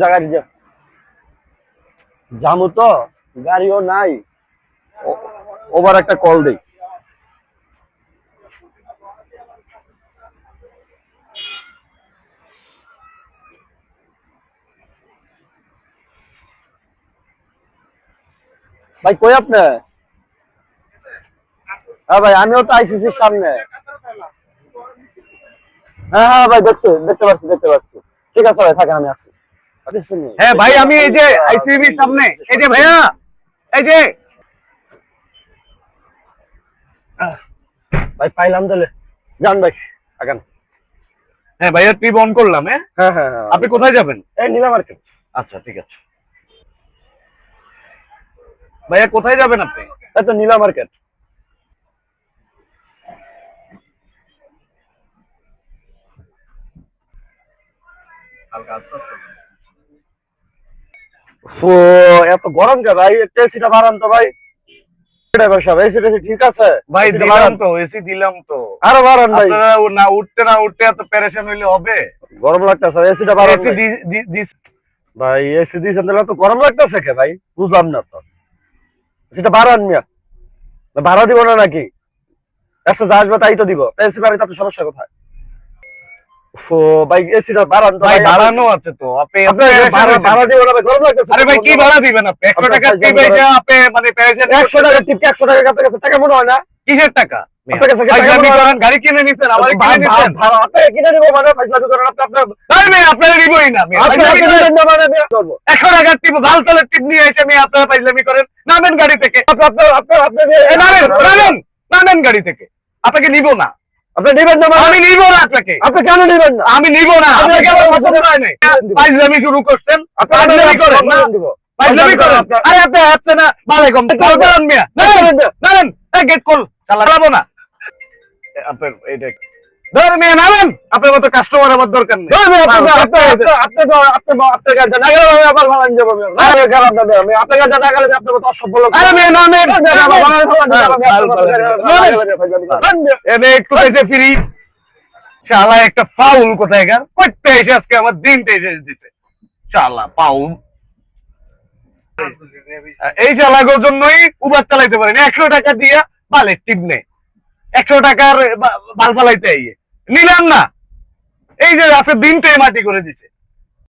গাড়ি যামু তো, গাড়িও নাই। ওভার একটা কল দেই। ভাই কই আপনি? হ্যাঁ ভাই, আমিও তো আইসিসির সামনে। হ্যাঁ হ্যাঁ ভাই, দেখতে পাচ্ছি। ঠিক আছে ভাই, থাকেন, আমি আসছি। হ্যাঁ ভাই, আমি এই যে আইসিবির সামনে, এই যে ভাইয়া, এই যে ভাই পাইলাম তাহলে, যান ভাই আগান। হ্যাঁ ভাইয়া, ট্রিপ অন করলাম। হ্যাঁ, হ্যাঁ হ্যাঁ হ্যাঁ, আপনি কোথায় যাবেন? এই নীলা মার্কেট। আচ্ছা, ঠিক আছে। ভাইয়া কোথায় যাবেন আপনি? এই তো নীলা মার্কেট। ও, এত গরম কে ভাই? একটু এসিটা বাড়ান তো ভাই। ড্রাইভার সাহেব, এসিটা ঠিক আছে ভাই এসিটা দিলাম বাড়ান। তো, এসি দিলাম তো। আরো বাড়ান ভাই। আপনারা না উঠতে এত পেরেশান হইলে হবে? গরম লাগতেছে, এসিটা বাড়ান এসি ভাই। ভাই এসি দিয়েছেন তাহলে তো গরম লাগতেছে কে ভাই? বুঝলাম না তো। এসিটা বাড়ান মিয়া। ভাড়া দিব না নাকি? একশো যা আসবে তাই তো দিব। এসি বাড়িতে আপনার সমস্যা কোথায়? ও ভাই, এসিটা বাড়ান তো ভাই, ভাই। বাড়ানো আছে তো। আপনি ভাড়া দিব না ভাই, গরম লাগতেছে। আরে ভাই, কি ভাড়া দিবেন আপনি? 100 টাকা টিপ এসে আপনি মানে পেরেশান। 100 টাকা টিপ, 100 টাকা আপনার কাছে টাকা মনে হয় না? কিসের টাকা? আপনার কাছে টাকা ফাইজলামি মনে হয় না? করেন, গাড়ি কিনে নিছেন, আমার কিনে নিছেন। ভাড়া আপনাকে কিনে দিব মানে ফাইজলামি করেন আপনি? আপনার আরে ভাই, আপনারা নিবই না। আপনাকে কিনে দিব মানে আমি করবো। 100 টাকার টিপ ভাল তালের টিপ নিয়ে এসে আমি আপনারা ফাইজলামি করেন। নামেন গাড়ি থেকে। নামেন গাড়ি থেকে। আপনাকে নিব না। আপনি নেবেন না মানে? আমি নিব না আপনাকে। আপনি কেন নেবেন না? আমি নিব না। আপনাকে আমার পছন্দ হয় নাই। ফাইজলামি শুরু করছেন। ফাইজলামি করেন না? ফাইজলামি করেন। আরে আপনি আসছেন না? ওয়ালাইকুম আসসালাম মিয়া। নামেন। গেট কল চালাবো না। আপনার এইটা ধর মিয়া, নামেন। আপনার মতো কাস্টমার আমার দরকার নেই। এনে একটু এসে ফিরি। শালা একটা ফাউল কোথায় গেল? করতে এসে আজকে আমার দিনটা এসে দিতে। শালা ফাউল। এই চালাগোর জন্যই উবার চালাইতে পারেন। 100 টাকা দিয়া বালের টিপ নেই। 100 টাকার বাল ফালাইতে নিলাম না। এই যে রাতের দিনটাই মাটি করে দিছে।